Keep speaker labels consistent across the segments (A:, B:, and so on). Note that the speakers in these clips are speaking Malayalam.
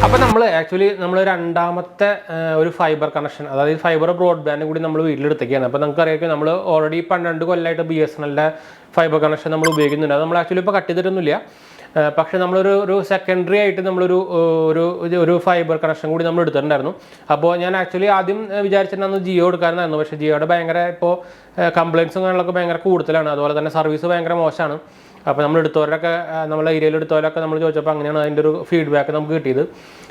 A: അപ്പോൾ നമ്മൾ ആക്ച്വലി നമ്മൾ രണ്ടാമത്തെ ഒരു ഫൈബർ കണക്ഷൻ, അതായത് ഫൈബർ ബ്രോഡ്ബാൻഡ് കൂടി നമ്മൾ വീട്ടിലെടുത്തേക്കാണ്. അപ്പോൾ നമുക്കറിയാം നമ്മൾ ഓൾറെഡി 12 കൊല്ലമായിട്ട് BSNLന്റെ ഫൈബർ കണക്ഷൻ നമ്മൾ ഉപയോഗിക്കുന്നുണ്ട്. അത് നമ്മൾ ആക്ച്വലി ഇപ്പോൾ കട്ട് ചെയ്തിട്ടൊന്നുമില്ല. പക്ഷേ നമ്മളൊരു സെക്കൻഡറി ആയിട്ട് നമ്മളൊരു ഒരു ഫൈബർ കണക്ഷൻ കൂടി നമ്മൾ എടുത്തിട്ടുണ്ടായിരുന്നു. അപ്പോൾ ഞാൻ ആക്ച്വലി ആദ്യം വിചാരിച്ചിട്ടുണ്ടായിരുന്നു ജിയോ എടുക്കാനായിരുന്നു. പക്ഷേ ജിയോയുടെ ഭയങ്കര ഇപ്പോൾ കംപ്ലയിൻസും കാര്യങ്ങളൊക്കെ ഭയങ്കര കൂടുതലാണ്. അതുപോലെ തന്നെ സർവീസ് ഭയങ്കര മോശമാണ്. അപ്പോൾ നമ്മൾ എടുത്തവരൊക്കെ നമ്മളെ ഏരിയയിൽ എടുത്തവരൊക്കെ നമ്മൾ ചോദിച്ചപ്പോൾ അങ്ങനെയാണ് അതിൻ്റെ ഒരു ഫീഡ്ബാക്ക് നമുക്ക് കിട്ടിയത്.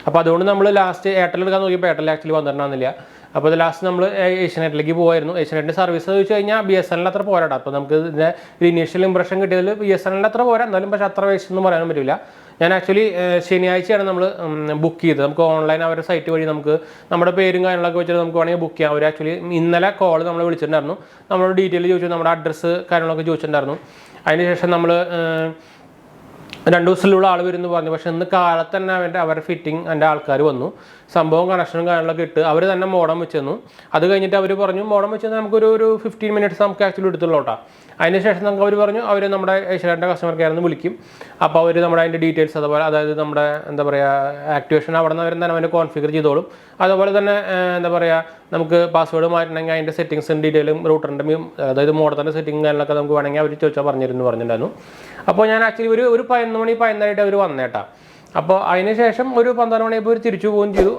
A: അപ്പോൾ അതുകൊണ്ട് നമ്മൾ ലാസ്റ്റ് എയർടെൽ എടുക്കാൻ നോക്കിയപ്പോൾ എയർടെൽ ആക്ച്വലി വന്നിട്ടുണ്ടായിരുന്നില്ല. അപ്പോൾ അത് ലാസ്റ്റ് നമ്മൾ ഏഷ്യാനെറ്റിലേക്ക് പോയിരുന്നു. ഏഷ്യാനെറ്റിൻ്റെ സർവീസ് ചോദിച്ചു കഴിഞ്ഞാൽ BSNL അത്ര പോരാട്ടോ. അപ്പോൾ നമുക്ക് ഇതിൻ്റെ ഒരു ഇനീഷ്യൽ ഇംപ്രഷൻ കിട്ടിയതിൽ BSNL അത്ര പോരാ, എന്നാലും പക്ഷേ അത്ര വേസ്റ്റ് ഒന്നും പറയാൻ പറ്റില്ല. ഞാൻ ആക്ച്വലി ശനിയാഴ്ചയാണ് നമ്മൾ ബുക്ക് ചെയ്തത്. നമുക്ക് ഓൺലൈൻ അവരുടെ സൈറ്റ് വഴി നമുക്ക് നമ്മുടെ പേരും കാര്യങ്ങളൊക്കെ വെച്ചിട്ട് നമുക്ക് വേണമെങ്കിൽ ബുക്ക് ചെയ്യാം. അവർ ആക്ച്വലി ഇന്നലെ കോൾ നമ്മൾ വിളിച്ചിട്ടുണ്ടായിരുന്നു. നമ്മളോട് ഡീറ്റെയിൽ ചോദിച്ചു, നമ്മുടെ അഡ്രസ്സ് കാര്യങ്ങളൊക്കെ ചോദിച്ചിട്ടുണ്ടായിരുന്നു. അതിനുശേഷം നമ്മൾ 2 ദിവസത്തിലുള്ള ആൾ വരുമെന്ന് പറഞ്ഞു. പക്ഷേ ഇന്ന് കാലത്ത് തന്നെ അവരുടെ ഫിറ്റിംഗ് എൻ്റെ ആൾക്കാർ വന്നു. സംഭവം കണക്ഷനും കാര്യങ്ങളൊക്കെ ഇട്ട് അവർ തന്നെ മോഡം വെച്ച് തന്നു. അത് കഴിഞ്ഞിട്ട് അവർ പറഞ്ഞു മോഡം വെച്ച് തന്നാൽ നമുക്കൊരു 15 മിനിറ്റ്സ് നമുക്ക് ആക്ച്വലി എടുത്തുള്ളൂ കേട്ടോ. അതിനുശേഷം നമുക്ക് അവർ പറഞ്ഞു അവർ നമ്മുടെ ഏഷ്യാനെറ്റിൻ്റെ കസ്റ്റമർ കെയറിൽ വിളിക്കും. അപ്പോൾ അവർ നമ്മുടെ അതിൻ്റെ ഡീറ്റെയിൽസ് അതുപോലെ അതായത് നമ്മുടെ എന്താ പറയുക ആക്ടിവേഷൻ അവിടെ നിന്ന് തന്നെ അവൻ്റെ കോൺഫിഗർ ചെയ്തോളും. അതുപോലെ തന്നെ എന്താ പറയുക നമുക്ക് പാസ്വേഡ് മാറ്റണമെങ്കിൽ അതിൻ്റെ സെറ്റിങ്സും ഡീറ്റെയിലും റൂട്ടറിൻ്റെ അതായത് മോഡത്തിൻ്റെ സെറ്റിംഗ് കാര്യങ്ങളൊക്കെ നമുക്ക് വേണമെങ്കിൽ അവർ ചോദിച്ചാൽ പറഞ്ഞിട്ടുണ്ടായിരുന്നു. അപ്പോൾ ഞാൻ ആക്ച്വലി ഒരു 11 മണി 11:30 അവർ വന്നേട്ടാ. അപ്പോൾ അതിന് ശേഷം ഒരു 12 മണിയപ്പോൾ ഒരു തിരിച്ചു പോവുകയും ചെയ്തു.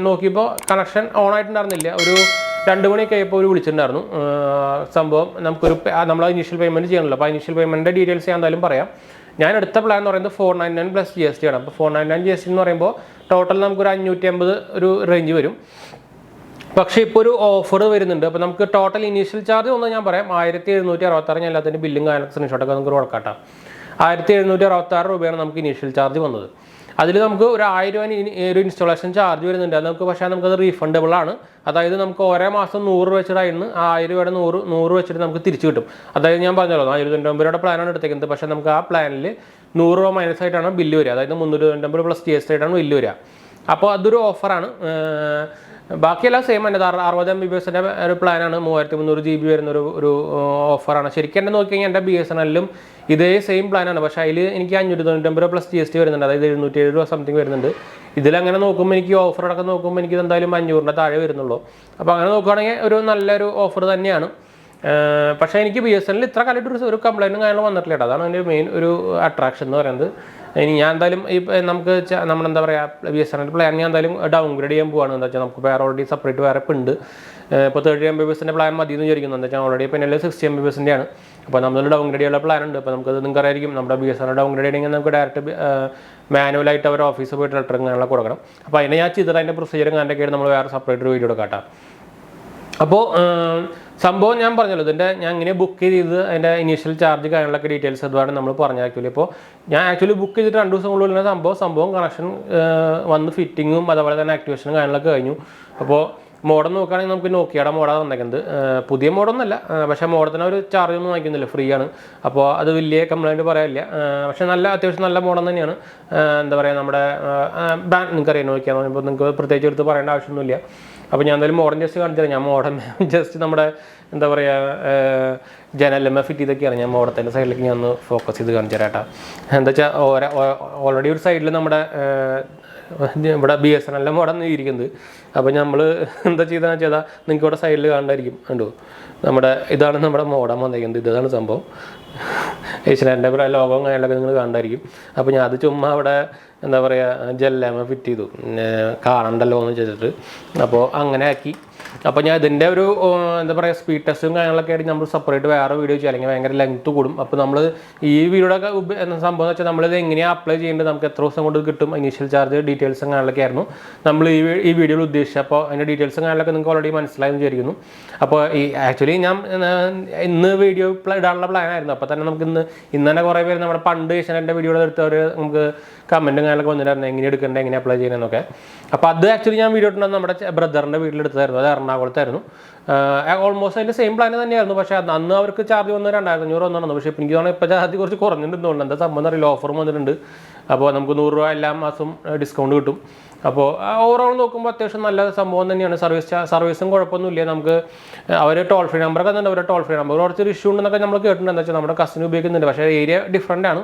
A: നോക്കിയപ്പോൾ കണക്ഷൻ ഓൺ ആയിട്ടുണ്ടായിരുന്നില്ല. ഒരു 2 മണിയൊക്കെ ആയപ്പോൾ ഒരു വിളിച്ചിട്ടുണ്ടായിരുന്നു. സംഭവം നമ്മൾ ഇനീഷ്യൽ പേയ്മെൻറ്റ് ചെയ്യണമല്ലോ. അപ്പോൾ ഇനീഷ്യൽ പേയ്മെൻറ്റിൻ്റെ ഡീറ്റെയിൽസ് ഞാൻ എന്തായാലും പറയാം. ഞാൻ എടുത്ത പ്ലാൻ എന്ന് പറയുന്നത് 499 പ്ലസ് GST ആണ്. അപ്പോൾ 499 GST എന്ന് പറയുമ്പോൾ ടോട്ടൽ നമുക്കൊരു 550 ഒരു റേഞ്ച് വരും. പക്ഷേ ഇപ്പോൾ ഒരു ഓഫർ വരുന്നുണ്ട്. അപ്പോൾ നമുക്ക് ടോട്ടൽ ഇനീഷ്യൽ ചാർജ് ഒന്ന് ഞാൻ പറയാം 1766. ഞാൻ എല്ലാത്തിൻ്റെ ബില്ലും കാര്യങ്ങളൊക്കെ സ്ക്രീൻഷോട്ടൊക്കെ നമുക്ക് കൊടുക്കാട്ടാം. 1766 രൂപയാണ് നമുക്ക് ഇനീഷ്യൽ ചാർജ് വന്നത്. അതിൽ നമുക്ക് ഒരു 1000 രൂപ ഒരു ഇൻസ്റ്റാളേഷൻ ചാർജ് വരുന്നുണ്ട്. അത് നമുക്ക് പക്ഷേ നമുക്കത് റീഫണ്ടബിൾ ആണ്. അതായത് നമുക്ക് ഓരോ മാസം 100 രൂപ വെച്ചിട്ടായിരുന്നു 1000 രൂപയുടെ 100 വെച്ചിട്ട് നമുക്ക് തിരിച്ചു കിട്ടും. അതായത് ഞാൻ പറഞ്ഞല്ലോ 199 രൂപയുടെ പ്ലാനാണ് എടുത്തേക്കുന്നത്. പക്ഷേ നമുക്ക് ആ പ്ലാനിൽ 100 രൂപ മൈനസ് ആയിട്ടാണ് ബില്ല് വരിക. അതായത് 399 പ്ലസ് GST ആയിട്ടാണ് ബില്ല് വരിക. അപ്പോൾ അതൊരു ഓഫറാണ്. ബാക്കിയെല്ലാം സെയിം തന്നെ. 60 MB/s ഒരു പ്ലാനാണ്. 3300 GB വരുന്ന ഒരു ഓഫറാണ്. ശരിക്കും എന്നെ നോക്കി കഴിഞ്ഞാൽ എൻ്റെ BSNLലും ഇതേ സെയിം പ്ലാനാണ്. പക്ഷേ അതിൽ എനിക്ക് 599 രൂപ പ്ലസ് GST വരുന്നുണ്ട്. അതായത് 707 രൂപ സംതിങ് വരുന്നുണ്ട്. ഇതിലങ്ങനെ നോക്കുമ്പോൾ എനിക്ക് ഓഫറടക്കം നോക്കുമ്പോൾ എനിക്ക് എന്തായാലും 500-ന്റെ താഴെ വരുന്നുള്ളൂ. അപ്പോൾ അങ്ങനെ നോക്കുകയാണെങ്കിൽ ഒരു നല്ലൊരു ഓഫർ തന്നെയാണ്. പക്ഷേ എനിക്ക് BSNL ഇത്ര കാലമായിട്ട് ഒരു കംപ്ലൈൻറ്റും കാര്യങ്ങളും വന്നിട്ടില്ല കേട്ടോ. അതാണ് എൻ്റെ മെയിൻ ഒരു അട്രാക്ഷൻ എന്ന് പറയുന്നത്. ഇനി ഞാൻ എന്തായാലും നമുക്ക് നമ്മളെന്താ പറയുക BSNL പ്ലാൻ ഞാൻ എന്തായാലും ഡൗൺഗ്രേഡ് ചെയ്യാൻ പോവാണ്. എന്താ വെച്ചാൽ നമുക്ക് വേറെ ഓൾറെഡി സെപ്പറേറ്റ് വേറെ ഉണ്ട്. ഇപ്പോൾ 30 MB/s പ്ലാൻ മതി എന്ന് വിചാരിക്കുന്നു. എന്താ വെച്ചാൽ ഓൾറെഡി ഇപ്പോൾ എൻ്റെ 60 MB/s ആണ്. അപ്പോൾ നമ്മൾ ഡൗൺഗ്രേഡ് ചെയ്യാനുള്ള പ്ലാൻ ഉണ്ട്. അപ്പോൾ നമുക്കത് നിങ്ങൾക്ക് അറിയായിരിക്കും. നമ്മുടെ BSNL ഡൗൺഗ്രേഡ് ചെയ്യണമെങ്കിൽ നമുക്ക് ഡയറക്റ്റ് മാനുവലായിട്ട് അവർ ഓഫീസിൽ പോയിട്ട് ലെറ്ററും കാര്യങ്ങളൊക്കെ കൊടുക്കണം. അപ്പോൾ അതിനെ ഞാൻ ചെയ്തിട്ട് അതിൻ്റെ പ്രൊസീജിയറും കാര്യമൊക്കെയാണ് നമ്മൾ വേറെ സെപ്പറേറ്റ് ഒരു വീഡിയോ എടുക്കാം. അപ്പോൾ സംഭവം ഞാൻ പറഞ്ഞല്ലോ ഇതിൻ്റെ ഞാൻ ഇങ്ങനെ ബുക്ക് ചെയ്ത് അതിൻ്റെ ഇനീഷ്യൽ ചാർജ് കാര്യങ്ങളൊക്കെ ഡീറ്റെയിൽസ് അതുമാണ് നമ്മൾ പറഞ്ഞത്. ആക്ച്വലി ഇപ്പോൾ ഞാൻ ആക്ച്വലി ബുക്ക് ചെയ്തിട്ട് 2 ദിവസം കൊണ്ടുള്ള സംഭവം കണക്ഷൻ വന്ന് ഫിറ്റിങ്ങും അതുപോലെ തന്നെ ആക്ടിവേഷനും കാര്യങ്ങളൊക്കെ കഴിഞ്ഞു. അപ്പോൾ മോഡൽ നോക്കുകയാണെങ്കിൽ നമുക്ക് നോക്കിയുടെ മോഡാണ് വന്നേക്കുന്നത്. പുതിയ മോഡൊന്നുമല്ല, പക്ഷേ മോഡത്തിന് ഒരു ചാർജ് ഒന്നും വാങ്ങിക്കുന്നില്ല, ഫ്രീ ആണ്. അപ്പോൾ അത് വലിയ കംപ്ലൈൻറ്റ് പറയാനില്ല. പക്ഷേ അത്യാവശ്യം നല്ല മോഡൽ തന്നെയാണ്. എന്താ പറയുക നമ്മുടെ ബ്രാൻഡ് നിങ്ങൾക്കറിയാം നോക്കിയാൽ ഇപ്പോൾ നിങ്ങൾക്ക് പ്രത്യേകിച്ച് എടുത്ത് പറയേണ്ട ആവശ്യമൊന്നുമില്ല. അപ്പോൾ ഞാൻ എന്തായാലും മോഡൽ ജസ്റ്റ് കാണിച്ചു തരാം. ഞാൻ മോഡൽ ജസ്റ്റ് നമ്മുടെ എന്താ പറയുക ജനലമ്മ ഫിറ്റ് ചെയ്തൊക്കെയാണ്. ഞാൻ മോഡത്തിൻ്റെ സൈഡിലേക്ക് ഞാൻ ഒന്ന് ഫോക്കസ് ചെയ്ത് കാണിച്ചു തരാം കേട്ടോ. എന്താ വെച്ചാൽ ഓൾറെഡി ഒരു സൈഡിൽ നമ്മുടെ ഇവിടെ BSNL മോഡൽ ഇരിക്കുന്നത്. അപ്പോൾ നമ്മൾ എന്താ ചെയ്താൽ നിങ്ങൾക്ക് ഇവിടെ സൈഡിൽ കാണാനായിരിക്കും. കണ്ടു ഇതാണ് നമ്മുടെ മോഡം വന്നിരിക്കുന്നത്. ഇതാണ് സംഭവം. ഏഷ്യനെറ്റിൻ്റെ ലോഗോ കാര്യങ്ങളൊക്കെ നിങ്ങൾ കാണാനായിരിക്കും. അപ്പോൾ ഞാൻ അത് ചുമ്മാ അവിടെ എന്താ പറയുക ജെല്ലമ്മ ഫിറ്റ് ചെയ്തു കാണണ്ടല്ലോ എന്ന് വെച്ചിട്ട്. അപ്പോൾ അങ്ങനെ ആക്കി. അപ്പോൾ ഞാൻ ഇതിൻ്റെ ഒരു എന്താ പറയുക സ്പീഡ് ടെസ്റ്റും കാര്യങ്ങളൊക്കെ ആയിട്ട് നമ്മൾ സെപ്പറേറ്റ് വേറെ വീഡിയോ ചെയ്യാം, അല്ലെങ്കിൽ ഭയങ്കര ലെങ്ത്ത് കൂടും. അപ്പോൾ നമ്മൾ ഈ വീഡിയോയുടെ സംഭവം എന്ന് വെച്ചാൽ നമ്മളിത് എങ്ങനെയാണ് അപ്ലൈ ചെയ്യേണ്ടത്, നമുക്ക് എത്ര ദിവസം കൊണ്ട് കിട്ടും, ഇനീഷ്യൽ ചാർജ് ഡീറ്റെയിൽസും കാര്യങ്ങളൊക്കെ ആയിരുന്നു നമ്മൾ ഈ വീഡിയോയിൽ ഉദ്ദേശിച്ചത്. അപ്പോൾ അതിൻ്റെ ഡീറ്റെയിൽസും കാര്യങ്ങളൊക്കെ നിങ്ങൾക്ക് ഓൾറെഡി മനസ്സിലായെന്ന് വിചാരിക്കുന്നു. അപ്പോൾ ആക്ച്വലി ഞാൻ ഇന്ന് വീഡിയോ ഇടാനുള്ള പ്ലാനായിരുന്നു. അപ്പോൾ തന്നെ നമുക്ക് ഇന്ന് തന്നെ കുറേ പേര് നമ്മുടെ പണ്ട് ഏഷ്യനെറ്റിൻ്റെ വീഡിയോ എടുത്തവർ നമുക്ക് കമൻറ്റും കാര്യങ്ങളൊക്കെ വന്നിട്ടായിരുന്നു എങ്ങനെ എടുക്കേണ്ടത് എങ്ങനെ അപ്ലൈ ചെയ്യണമെന്നൊക്കെ. അപ്പോൾ അത് ആക്ച്വലി ഞാൻ വീഡിയോ ഇട്ടുണ്ടെന്ന് നമ്മുടെ ബ്രദറിൻ്റെ വീട്ടിലെടുത്തായിരുന്നു. അത് എറണാകുളത്തായിരുന്നു. ഓൾമോസ്റ്റ് അതിൻ്റെ സെയിം പ്ലാൻ തന്നെയായിരുന്നു. പക്ഷേ അന്ന് അവർക്ക് ചാർജ് വന്നത് 2500 ഒന്നാണ്. പക്ഷേ ഇപ്പോൾ എനിക്ക് തോന്നുന്നു ഇപ്പോൾ ചാർജ് കുറച്ച് കുറഞ്ഞിട്ടുണ്ടെന്ന് തോന്നുന്നു. എന്താ സംഭവം അറിയില്ല, ഓഫറും വന്നിട്ടുണ്ട്. അപ്പോൾ നമുക്ക് 100 രൂപ എല്ലാ മാസവും ഡിസ്കൗണ്ട് കിട്ടും. അപ്പോൾ ഓവറോൾ നോക്കുമ്പോൾ അത്യാവശ്യം നല്ല സംഭവം തന്നെയാണ്. സർവീസും കുഴപ്പമൊന്നുമില്ല. നമുക്ക് അവർ ടോൾ ഫ്രീ നമ്പറൊക്കെ തന്നെ, അവരുടെ ടോൾ ഫ്രീ നമ്പർ കുറച്ചൊരു ഇഷ്യൂ ഉണ്ടെന്നൊക്കെ നമ്മൾ കേട്ടിട്ടുണ്ട്. എന്താ വെച്ചാൽ നമ്മുടെ കസ്റ്റമർ ഉപയോഗിക്കുന്നുണ്ട്, പക്ഷേ ഏരിയ ഡിഫറൻ്റ് ആണ്.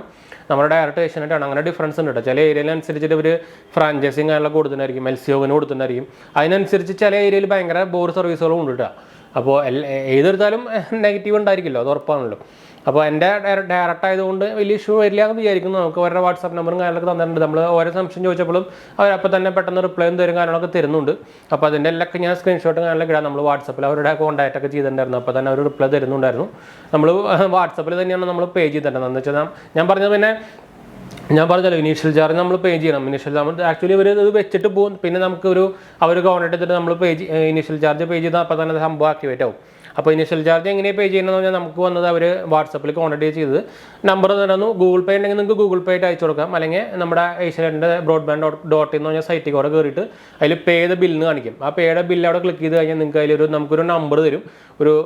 A: നമ്മുടെ ഡയറക്റ്റ് ഏഷ്യനെറ്റ് ആണ്, അങ്ങനെ ഡിഫറൻസ് ഉണ്ട് കേട്ടോ. ചില ഏരിയയിലനുസരിച്ചിട്ട് ഇവർ ഫ്രാഞ്ചൈസിങ് കാര്യങ്ങളൊക്കെ കൊടുത്തിട്ടുണ്ടായിരിക്കും, എൽസിഒവിന് കൊടുത്തിട്ടുണ്ടായിരിക്കും. അതിനനുസരിച്ച് ചില ഏരിയയിൽ ഭയങ്കര ബോർ സർവീസുകളും ഉണ്ട് കേട്ടോ. അപ്പോൾ ഏതെടുത്താലും നെഗറ്റീവ് ഉണ്ടായിരിക്കില്ലോ, അത് ഉറപ്പാണല്ലോ. അപ്പോൾ എൻ്റെ ഡയറക്റ്റ് ആയതുകൊണ്ട് വലിയ ഇഷ്യൂ വരില്ല എന്ന് വിചാരിക്കുന്നു. നമുക്ക് അവരുടെ വാട്സാപ്പ് നമ്പറും കാര്യങ്ങളൊക്കെ തന്നിട്ടുണ്ട്. നമ്മൾ ഓരോ സംശയം ചോദിച്ചപ്പോഴും അവരപ്പോൾ തന്നെ പെട്ടെന്ന് റിപ്ലൈയും തരും, കാര്യങ്ങളൊക്കെ തരുന്നുണ്ട്. അപ്പോൾ അതിൻ്റെ എല്ലാം ഞാൻ സ്ക്രീൻഷോട്ട് കാര്യങ്ങളൊക്കെ ഇടാം. നമ്മൾ വാട്സാപ്പിൽ അവരുടെ കോൺടാക്റ്റ് ഒക്കെ ചെയ്തിട്ടുണ്ടായിരുന്നു, അപ്പോൾ തന്നെ അവർ റിപ്ലൈ തരുന്നുണ്ടായിരുന്നു. നമ്മൾ വാട്സാപ്പിൽ തന്നെയാണ് നമ്മൾ പേ ചെയ്തിട്ടുണ്ടെന്ന്. എന്ന് വെച്ചാൽ ഞാൻ പറഞ്ഞത് പിന്നെ ഞാൻ പറഞ്ഞല്ലോ ഇനീഷ്യൽ ചാർജ് നമ്മൾ പേ ചെയ്യണം. ഇനീഷ്യൽ നമ്മൾ ആക്ച്വലി ഇവർ ഇത് വെച്ചിട്ട് പോകും, പിന്നെ നമുക്കൊരു അവർ കോൺടാക്ട് ചെയ്തിട്ട് നമ്മൾ ഇനീഷ്യൽ ചാർജ് പേ ചെയ്താൽ അപ്പോൾ തന്നെ സംഭവം ആക്ടിവേറ്റ് ആവും. അപ്പോൾ ഇനീഷ്യൽ ചാർജ് എങ്ങനെയാണ് പേ ചെയ്യണമെന്ന് പറഞ്ഞാൽ നമുക്ക് വന്നത് അവർ വാട്സപ്പിൽ കോൺടാക്ട് ചെയ്തത് നമ്പർ തന്നു. ഗൂഗിൾ പേ ഉണ്ടെങ്കിൽ നിങ്ങൾക്ക് ഗൂഗിൾ പേ ആയിട്ട് അയച്ചു കൊടുക്കാം, അല്ലെങ്കിൽ നമ്മുടെ ഏഷ്യാനെറ്റിൻ്റെ ബ്രോഡ്ബാൻഡ് എന്ന് പറഞ്ഞാൽ സൈറ്റിൽ കൂടെ കയറിയിട്ട് അതിൽ പേ ചെയ്ത ബില്ലിന് കാണിക്കും. ആ പേയുടെ ബില്ല് അവിടെ ക്ലിക്ക് ചെയ്ത് കഴിഞ്ഞാൽ നിങ്ങൾക്ക് അതിലൊരു നമുക്കൊരു നമ്പർ തരും,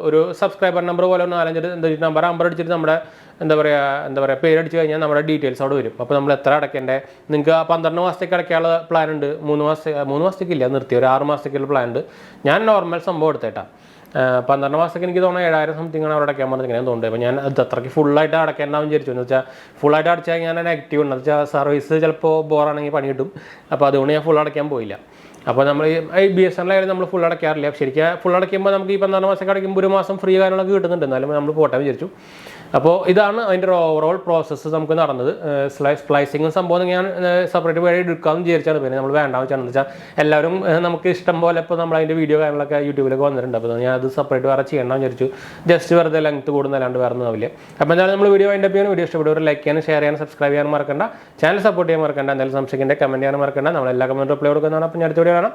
A: ഒരു സബ്സ്ക്രൈബർ നമ്പർ പോലെ 4-5 നമ്പർ അടിച്ചിട്ട് നമ്മുടെ എന്താ പറയുക പേരടിച്ച് കഴിഞ്ഞാൽ നമ്മുടെ ഡീറ്റെയിൽസ് അവിടെ വരും. അപ്പോൾ നമ്മൾ എത്ര അടയ്ക്കേണ്ടത്, നിങ്ങൾക്ക് 12 മാസത്തേക്ക് അടയ്ക്കാനുള്ള പ്ലാൻ ഉണ്ട്, 3 മാസത്തേക്കില്ല നിർത്തി, ഒരു 6 മാസത്തേക്കുള്ള പ്ലാൻ ഉണ്ട്. ഞാൻ നോർമൽ സംഭവം എടുത്തേട്ടാ. 12 മാസത്തേക്ക് എനിക്ക് തോന്നുന്നു 7000 സംതിങ് ആണ് അവിടെ അടയ്ക്കാൻ പറഞ്ഞത്, ഇങ്ങനെ തോന്നുന്നത്. അപ്പോൾ ഞാൻ അത് അത്രയ്ക്ക് ഫുള്ളായിട്ട് അടയ്ക്കേണ്ടാവും വിചാരിച്ചു. എന്ന് വെച്ചാൽ ഫുള്ളായിട്ട് അടച്ചാൽ ഞാൻ നെഗറ്റീവ് ഉണ്ട്, എന്ന് വെച്ചാൽ സർവീസ് ചിലപ്പോൾ ബോറാണെങ്കിൽ പണി കിട്ടും. അപ്പോൾ അതുകൊണ്ട് ഞാൻ ഫുൾ അടയ്ക്കാൻ പോയില്ല. അപ്പോൾ നമ്മൾ ഈ BSNL ആയാലും നമ്മൾ ഫുൾ അടയ്ക്കാറില്ല. ശരിക്കും ഫുൾ അടയ്ക്കുമ്പോൾ നമുക്ക് ഈ 12 മാസത്തേക്ക് അടയ്ക്കുമ്പോൾ 1 മാസം ഫ്രീ കാര്യങ്ങളൊക്കെ കിട്ടുന്നുണ്ട്, എന്നാലും നമ്മൾ പോട്ടെ വിചാരിച്ചു. അപ്പോൾ ഇതാണ് അതിൻ്റെ ഒരു ഓവറോൾ പ്രോസസ്സ് നമുക്ക് നടന്നത്. സ്പ്ലൈസിങ്ങും സംഭവം ഞാൻ സെപ്പറേറ്റ് വഴി എടുക്കാമെന്ന് വിചാരിച്ചാണ്, പിന്നെ നമ്മൾ വേണ്ടാന്ന് വെച്ചാണെന്ന് വെച്ചാൽ എല്ലാവരും നമുക്ക് ഇഷ്ടം പോലെ ഇപ്പോൾ നമ്മൾ അതിൻ്റെ വീഡിയോ കാര്യങ്ങളൊക്കെ യൂട്യൂബിലൊക്കെ വന്നിട്ടുണ്ട്. അപ്പോൾ ഞാൻ അത് സെപ്പറേറ്റ് വേറെ ചെയ്യണമെന്ന് വിചാരിച്ചു. ജസ്റ്റ് വെറുതെ ലെങ്ത് കൂടുന്നല്ലാണ്ട് വേറെ ഒന്നും ആവില്ല. അപ്പോൾ എന്തായാലും നമ്മൾ വീഡിയോ അതിൻ്റെ വീഡിയോ ഇഷ്ടപ്പെട്ടവർ ലൈക്ക് ചെയ്യാനും ഷെയർ ചെയ്യാനും സബ്സ്ക്രൈബ് ചെയ്യാനും മറക്കണ്ട. ചാനൽ സപ്പോർട്ട് ചെയ്യാൻ മറക്കണ്ട. എന്തായാലും സംശയിക്കേണ്ട കമൻറ്റ് ചെയ്യാനും മറക്കണ്ട. നമ്മൾ എല്ലാ കമൻറ്റ് റിപ്ലൈ കൊടുക്കുന്നതാണ്. അപ്പോൾ ഞാൻ അടുത്ത വീഡിയോ കാണാം.